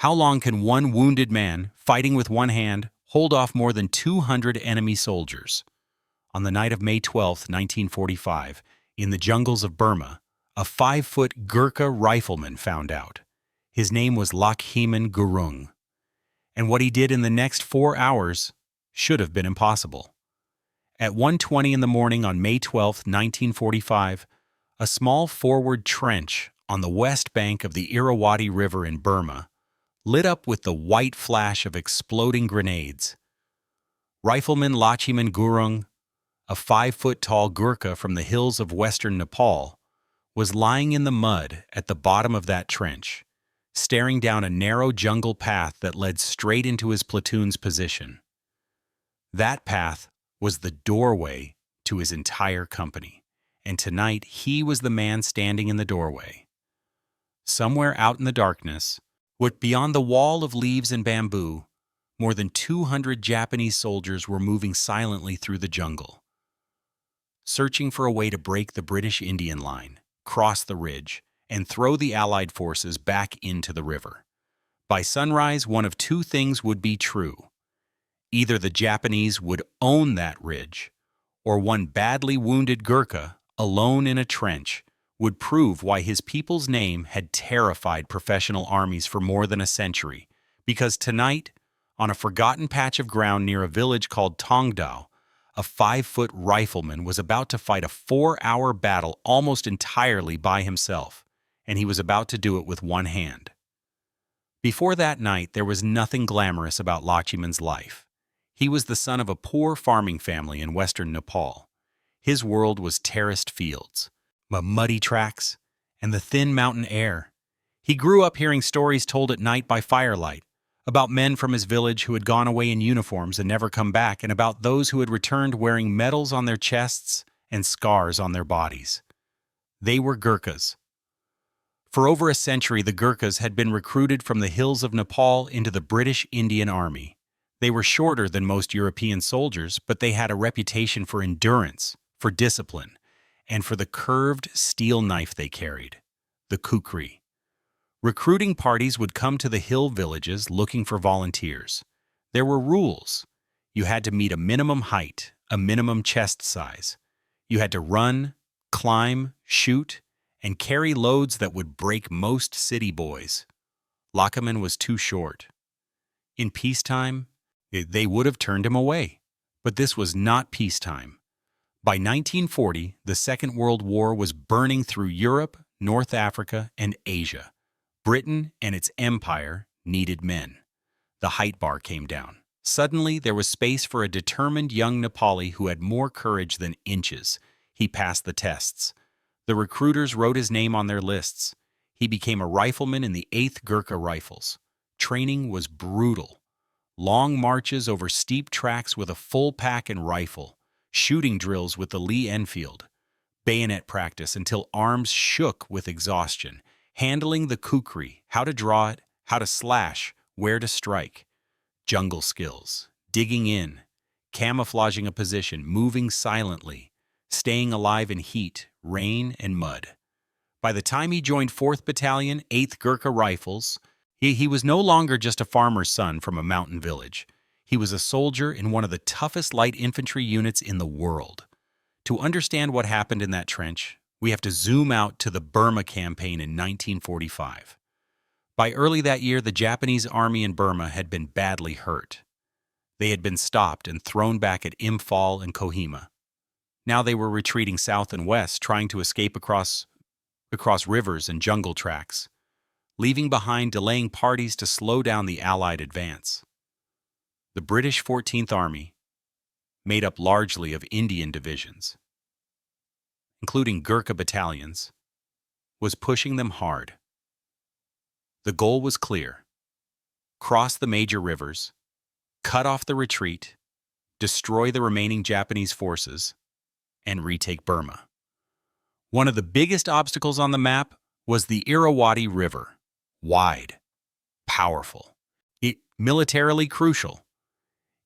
How long can one wounded man, fighting with one hand, hold off more than 200 enemy soldiers? On the night of May 12, 1945, in the jungles of Burma, a 5-foot Gurkha rifleman found out. His name was Lachhiman Gurung. And what he did in the next 4 hours should have been impossible. At 1:20 in the morning on May 12, 1945, a small forward trench on the west bank of the Irrawaddy River in Burma lit up with the white flash of exploding grenades. Rifleman Lachhiman Gurung, a 5-foot-tall Gurkha from the hills of western Nepal, was lying in the mud at the bottom of that trench, staring down a narrow jungle path that led straight into his platoon's position. That path was the doorway to his entire company, and tonight he was the man standing in the doorway. Somewhere out in the darkness, beyond the wall of leaves and bamboo, more than 200 Japanese soldiers were moving silently through the jungle, searching for a way to break the British Indian line, cross the ridge, and throw the Allied forces back into the river. By sunrise, one of two things would be true. Either the Japanese would own that ridge, or one badly wounded Gurkha, alone in a trench, would prove why his people's name had terrified professional armies for more than a century, because tonight, on a forgotten patch of ground near a village called Taungdaw, a 5-foot rifleman was about to fight a 4-hour battle almost entirely by himself, and he was about to do it with one hand. Before that night, there was nothing glamorous about Lachhiman's life. He was the son of a poor farming family in western Nepal. His world was terraced fields, muddy tracks, and the thin mountain air. He grew up hearing stories told at night by firelight, about men from his village who had gone away in uniforms and never come back, and about those who had returned wearing medals on their chests and scars on their bodies. They were Gurkhas. For over a century, the Gurkhas had been recruited from the hills of Nepal into the British Indian Army. They were shorter than most European soldiers, but they had a reputation for endurance, for discipline, and for the curved steel knife they carried, the kukri. Recruiting parties would come to the hill villages looking for volunteers. There were rules. You had to meet a minimum height, a minimum chest size. You had to run, climb, shoot, and carry loads that would break most city boys. Lachhiman was too short. In peacetime, they would have turned him away. But this was not peacetime. By 1940, the Second World War was burning through Europe, North Africa, and Asia. Britain and its empire needed men. The height bar came down. Suddenly, there was space for a determined young Nepali who had more courage than inches. He passed the tests. The recruiters wrote his name on their lists. He became a rifleman in the 8th Gurkha Rifles. Training was brutal. Long marches over steep tracks with a full pack and rifle, shooting drills with the Lee Enfield, bayonet practice until arms shook with exhaustion, handling the kukri, how to draw it, how to slash, where to strike, jungle skills, digging in, camouflaging a position, moving silently, staying alive in heat, rain, and mud. By the time he joined 4th Battalion, 8th Gurkha Rifles, he was no longer just a farmer's son from a mountain village. He was a soldier in one of the toughest light infantry units in the world. To understand what happened in that trench, we have to zoom out to the Burma campaign in 1945. By early that year, the Japanese army in Burma had been badly hurt. They had been stopped and thrown back at Imphal and Kohima. Now they were retreating south and west, trying to escape across rivers and jungle tracks, leaving behind delaying parties to slow down the Allied advance. The British 14th Army, made up largely of Indian divisions, including Gurkha battalions, was pushing them hard. The goal was clear: cross the major rivers, cut off the retreat, destroy the remaining Japanese forces, and retake Burma. One of the biggest obstacles on the map was the Irrawaddy River. Wide, powerful, militarily crucial.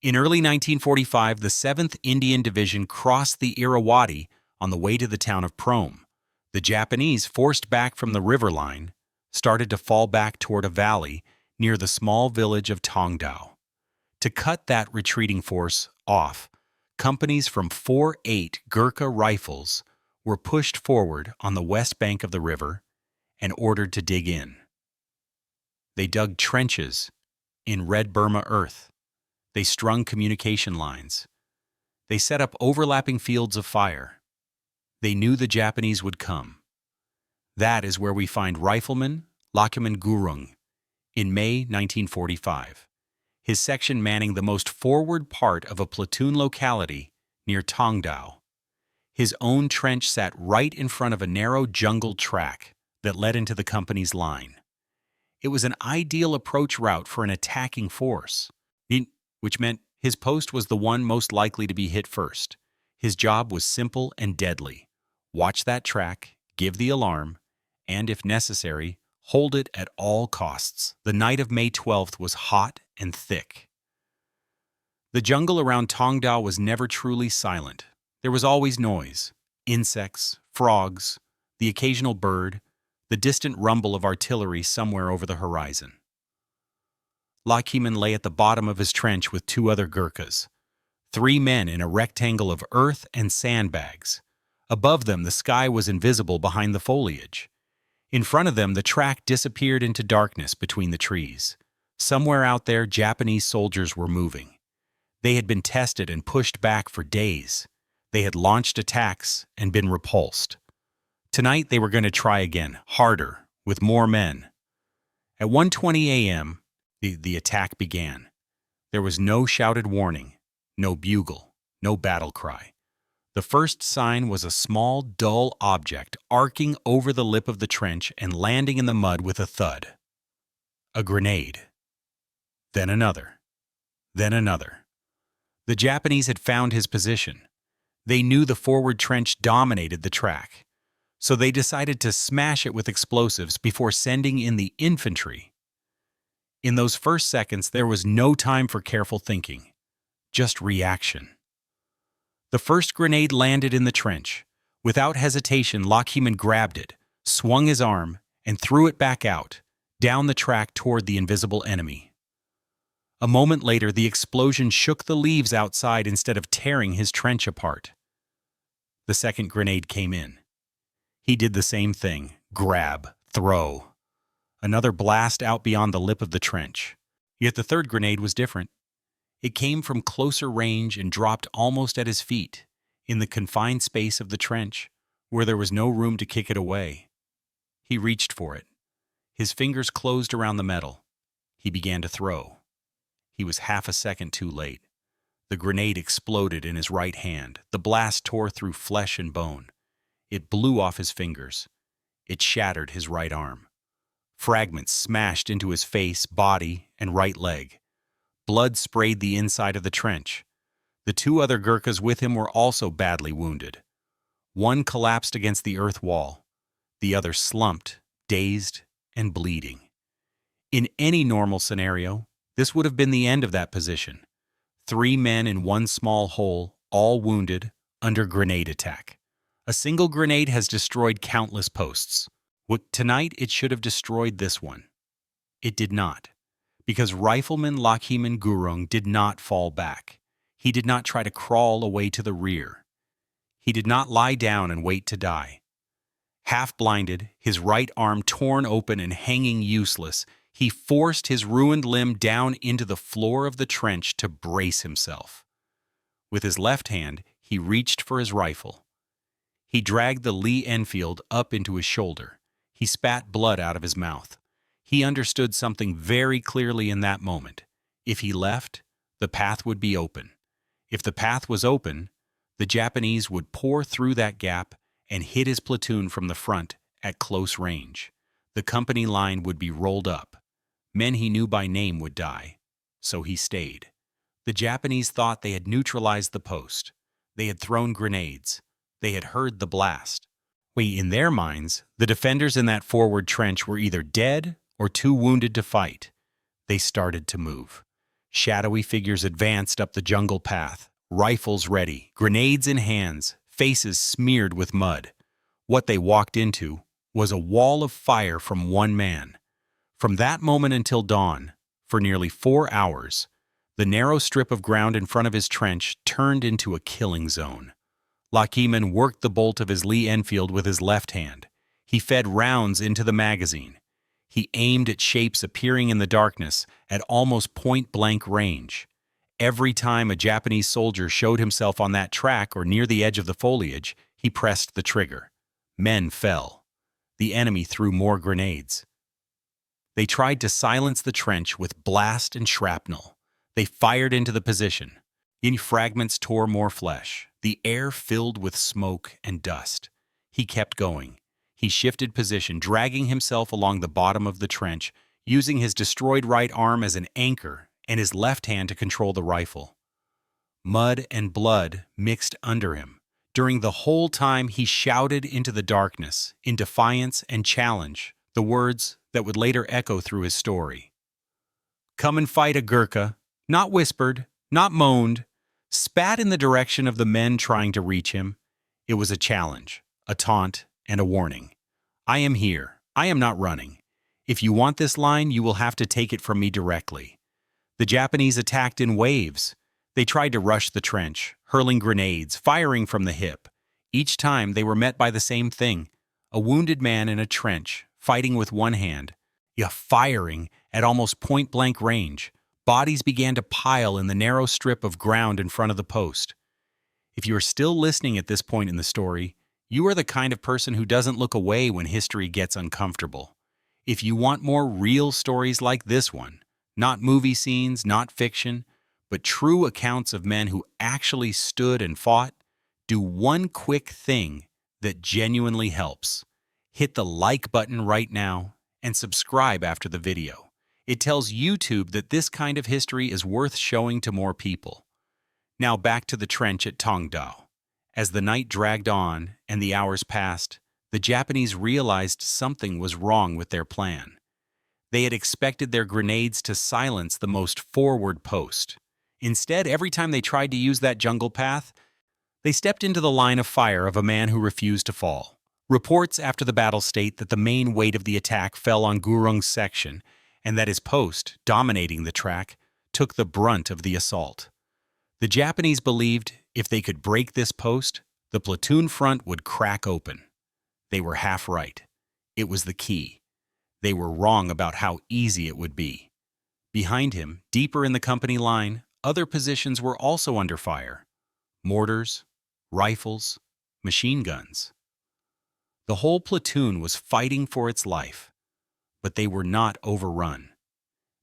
In early 1945, the 7th Indian Division crossed the Irrawaddy on the way to the town of Prome. The Japanese, forced back from the river line, started to fall back toward a valley near the small village of Taungdaw. To cut that retreating force off, companies from 4/8 Gurkha Rifles were pushed forward on the west bank of the river and ordered to dig in. They dug trenches in red Burma earth. They strung communication lines. They set up overlapping fields of fire. They knew the Japanese would come. That is where we find Rifleman Lachhiman Gurung in May 1945, his section manning the most forward part of a platoon locality near Taungdaw. His own trench sat right in front of a narrow jungle track that led into the company's line. It was an ideal approach route for an attacking force, which meant his post was the one most likely to be hit first. His job was simple and deadly. Watch that track, give the alarm, and if necessary, hold it at all costs. The night of May 12th was hot and thick. The jungle around Taungdaw was never truly silent. There was always noise: insects, frogs, the occasional bird, the distant rumble of artillery somewhere over the horizon. Lachhiman lay at the bottom of his trench with 2 other Gurkhas, 3 men in a rectangle of earth and sandbags. Above them, the sky was invisible behind the foliage. In front of them, the track disappeared into darkness between the trees. Somewhere out there, Japanese soldiers were moving. They had been tested and pushed back for days. They had launched attacks and been repulsed. Tonight, they were going to try again, harder, with more men. At 1:20 a.m., the attack began. There was no shouted warning, no bugle, no battle cry. The first sign was a small, dull object arcing over the lip of the trench and landing in the mud with a thud. A grenade. Then another. Then another. The Japanese had found his position. They knew the forward trench dominated the track, so they decided to smash it with explosives before sending in the infantry. In those first seconds, there was no time for careful thinking, just reaction. The first grenade landed in the trench. Without hesitation, Lachhiman grabbed it, swung his arm, and threw it back out, down the track toward the invisible enemy. A moment later, the explosion shook the leaves outside instead of tearing his trench apart. The second grenade came in. He did the same thing: grab, throw. Another blast out beyond the lip of the trench. Yet the third grenade was different. It came from closer range and dropped almost at his feet, in the confined space of the trench, where there was no room to kick it away. He reached for it. His fingers closed around the metal. He began to throw. He was half a second too late. The grenade exploded in his right hand. The blast tore through flesh and bone. It blew off his fingers. It shattered his right arm. Fragments smashed into his face, body, and right leg. Blood sprayed the inside of the trench. The 2 other Gurkhas with him were also badly wounded. One collapsed against the earth wall. The other slumped, dazed, and bleeding. In any normal scenario, this would have been the end of that position. 3 men in one small hole, all wounded, under grenade attack. A single grenade has destroyed countless posts. Tonight, it should have destroyed this one. It did not, because Rifleman Lachhiman Gurung did not fall back. He did not try to crawl away to the rear. He did not lie down and wait to die. Half-blinded, his right arm torn open and hanging useless, he forced his ruined limb down into the floor of the trench to brace himself. With his left hand, he reached for his rifle. He dragged the Lee Enfield up into his shoulder. He spat blood out of his mouth. He understood something very clearly in that moment. If he left, the path would be open. If the path was open, the Japanese would pour through that gap and hit his platoon from the front at close range. The company line would be rolled up. Men he knew by name would die. So he stayed. The Japanese thought they had neutralized the post. They had thrown grenades. They had heard the blast. In their minds, the defenders in that forward trench were either dead or too wounded to fight. They started to move. Shadowy figures advanced up the jungle path, rifles ready, grenades in hands, faces smeared with mud. What they walked into was a wall of fire from one man. From that moment until dawn, for nearly 4 hours, the narrow strip of ground in front of his trench turned into a killing zone. Lachhiman worked the bolt of his Lee Enfield with his left hand. He fed rounds into the magazine. He aimed at shapes appearing in the darkness at almost point-blank range. Every time a Japanese soldier showed himself on that track or near the edge of the foliage, he pressed the trigger. Men fell. The enemy threw more grenades. They tried to silence the trench with blast and shrapnel. They fired into the position. Fragments tore more flesh. The air filled with smoke and dust. He kept going. He shifted position, dragging himself along the bottom of the trench, using his destroyed right arm as an anchor and his left hand to control the rifle. Mud and blood mixed under him. During the whole time, he shouted into the darkness, in defiance and challenge, the words that would later echo through his story. "Come and fight a Gurkha," not whispered, not moaned, spat in the direction of the men trying to reach him. It was a challenge, a taunt, and a warning. "I am here. I am not running. If you want this line, you will have to take it from me directly." The Japanese attacked in waves. They tried to rush the trench, hurling grenades, firing from the hip. Each time they were met by the same thing: a wounded man in a trench, fighting with one hand, firing at almost point-blank range. Bodies began to pile in the narrow strip of ground in front of the post. If you are still listening at this point in the story, you are the kind of person who doesn't look away when history gets uncomfortable. If you want more real stories like this one, not movie scenes, not fiction, but true accounts of men who actually stood and fought, do one quick thing that genuinely helps. Hit the like button right now and subscribe after the video. It tells YouTube that this kind of history is worth showing to more people. Now back to the trench at Taungdaw. As the night dragged on and the hours passed, the Japanese realized something was wrong with their plan. They had expected their grenades to silence the most forward post. Instead, every time they tried to use that jungle path, they stepped into the line of fire of a man who refused to fall. Reports after the battle state that the main weight of the attack fell on Gurung's section, and that his post, dominating the track, took the brunt of the assault. The Japanese believed if they could break this post, the platoon front would crack open. They were half right. It was the key. They were wrong about how easy it would be. Behind him, deeper in the company line, other positions were also under fire: mortars, rifles, machine guns. The whole platoon was fighting for its life, but they were not overrun.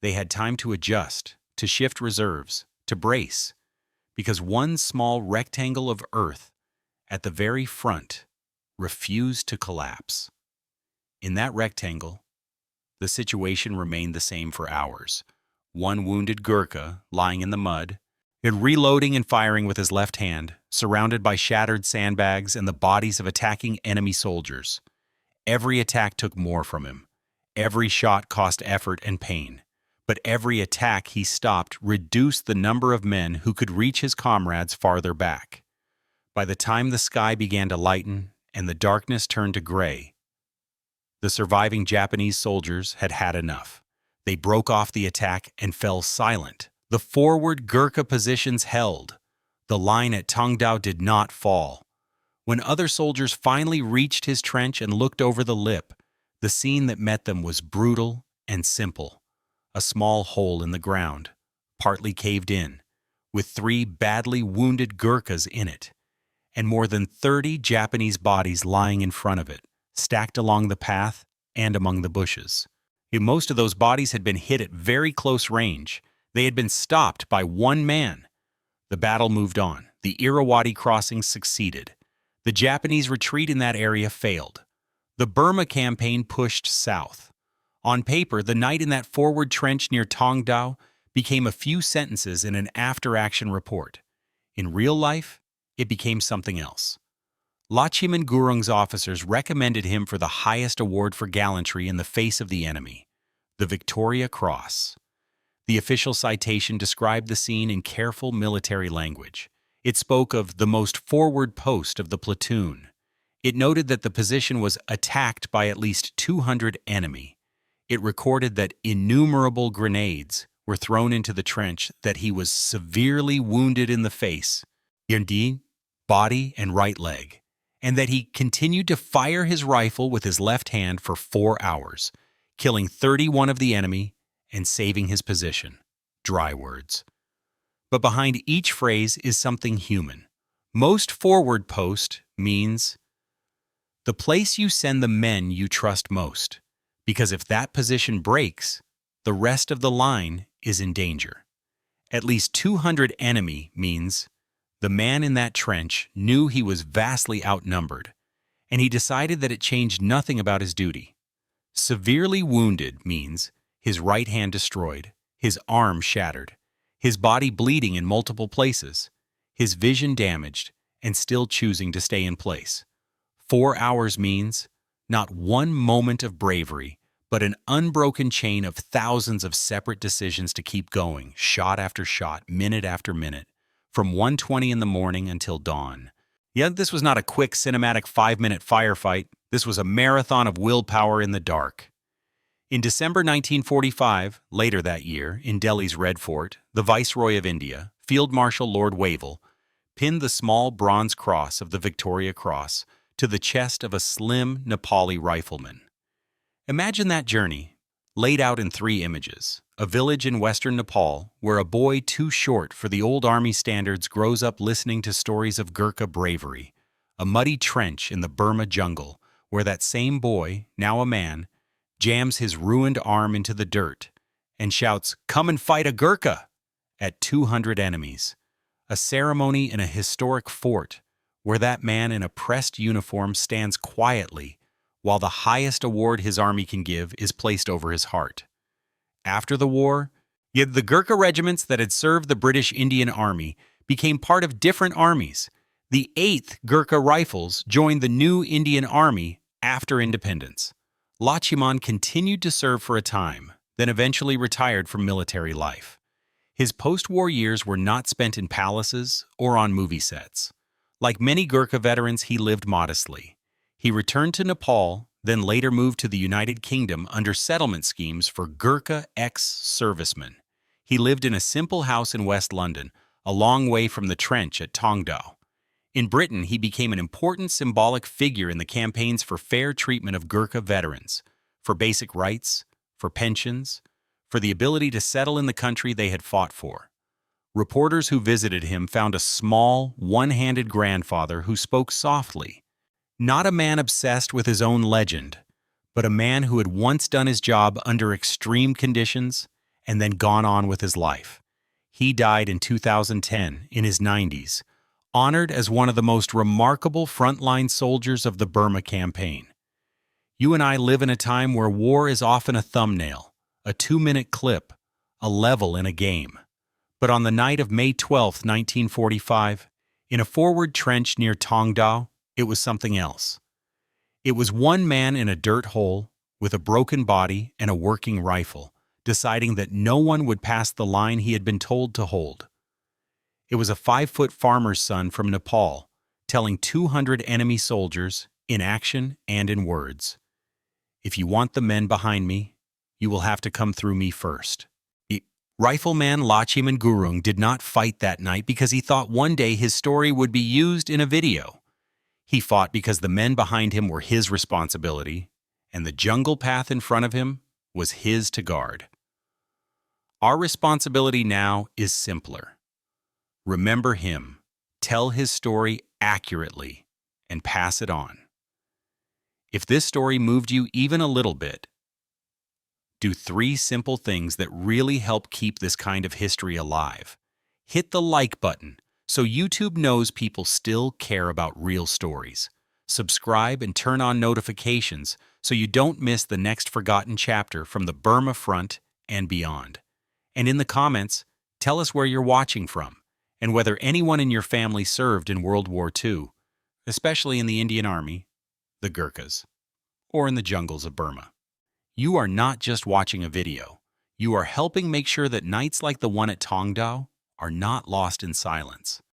They had time to adjust, to shift reserves, to brace, because one small rectangle of earth at the very front refused to collapse. In that rectangle, the situation remained the same for hours. One wounded Gurkha lying in the mud, and reloading and firing with his left hand, surrounded by shattered sandbags and the bodies of attacking enemy soldiers. Every attack took more from him. Every shot cost effort and pain. But every attack he stopped reduced the number of men who could reach his comrades farther back. By the time the sky began to lighten and the darkness turned to gray, the surviving Japanese soldiers had had enough. They broke off the attack and fell silent. The forward Gurkha positions held. The line at Taungdaw did not fall. When other soldiers finally reached his trench and looked over the lip, the scene that met them was brutal and simple. A small hole in the ground, partly caved in, with 3 badly wounded Gurkhas in it, and more than 30 Japanese bodies lying in front of it, stacked along the path and among the bushes. Most of those bodies had been hit at very close range. They had been stopped by one man. The battle moved on. The Irrawaddy crossing succeeded. The Japanese retreat in that area failed. The Burma campaign pushed south. On paper, the night in that forward trench near Taungdaw became a few sentences in an after-action report. In real life, it became something else. Lachhiman Gurung's officers recommended him for the highest award for gallantry in the face of the enemy, the Victoria Cross. The official citation described the scene in careful military language. It spoke of the most forward post of the platoon. It noted that the position was attacked by at least 200 enemy. It recorded that innumerable grenades were thrown into the trench, that he was severely wounded in the face, indeed, body and right leg, and that he continued to fire his rifle with his left hand for 4 hours, killing 31 of the enemy and saving his position. Dry words. But behind each phrase is something human. Most forward post means the place you send the men you trust most, because if that position breaks, the rest of the line is in danger. At least 200 enemy means the man in that trench knew he was vastly outnumbered, and he decided that it changed nothing about his duty. Severely wounded means his right hand destroyed, his arm shattered, his body bleeding in multiple places, his vision damaged, and still choosing to stay in place. 4 hours means not one moment of bravery, but an unbroken chain of thousands of separate decisions to keep going, shot after shot, minute after minute, from 1:20 in the morning until dawn. Yet this was not a quick cinematic 5-minute firefight. This was a marathon of willpower in the dark. In December 1945, later that year, in Delhi's Red Fort, the Viceroy of India, Field Marshal Lord Wavell, pinned the small bronze cross of the Victoria Cross to the chest of a slim Nepali rifleman. Imagine that journey, laid out in 3 images. A village in western Nepal where a boy too short for the old army standards grows up listening to stories of Gurkha bravery. A muddy trench in the Burma jungle where that same boy, now a man, jams his ruined arm into the dirt and shouts, "Come and fight a Gurkha!" at 200 enemies. A ceremony in a historic fort where that man in a pressed uniform stands quietly while the highest award his army can give is placed over his heart. After the war, yet the Gurkha regiments that had served the British Indian Army became part of different armies. The 8th Gurkha Rifles joined the new Indian Army after independence. Lachhiman continued to serve for a time, then eventually retired from military life. His post-war years were not spent in palaces or on movie sets. Like many Gurkha veterans, he lived modestly. He returned to Nepal, then later moved to the United Kingdom under settlement schemes for Gurkha ex-servicemen. He lived in a simple house in West London, a long way from the trench at Taungdaw. In Britain, he became an important symbolic figure in the campaigns for fair treatment of Gurkha veterans, for basic rights, for pensions, for the ability to settle in the country they had fought for. Reporters who visited him found a small, one-handed grandfather who spoke softly. Not a man obsessed with his own legend, but a man who had once done his job under extreme conditions and then gone on with his life. He died in 2010, in his 90s, honored as one of the most remarkable frontline soldiers of the Burma campaign. You and I live in a time where war is often a thumbnail, a 2-minute clip, a level in a game. But on the night of May 12, 1945, in a forward trench near Taungdaw, it was something else. It was one man in a dirt hole, with a broken body and a working rifle, deciding that no one would pass the line he had been told to hold. It was a 5-foot farmer's son from Nepal, telling 200 enemy soldiers, in action and in words, "If you want the men behind me, you will have to come through me first." Rifleman Lachhiman Gurung did not fight that night because he thought one day his story would be used in a video. He fought because the men behind him were his responsibility, and the jungle path in front of him was his to guard. Our responsibility now is simpler. Remember him, tell his story accurately, and pass it on. If this story moved you even a little bit, do 3 simple things that really help keep this kind of history alive. Hit the like button so YouTube knows people still care about real stories. Subscribe and turn on notifications so you don't miss the next forgotten chapter from the Burma front and beyond. And in the comments, tell us where you're watching from and whether anyone in your family served in World War II, especially in the Indian Army, the Gurkhas, or in the jungles of Burma. You are not just watching a video. You are helping make sure that nights like the one at Taungdaw are not lost in silence.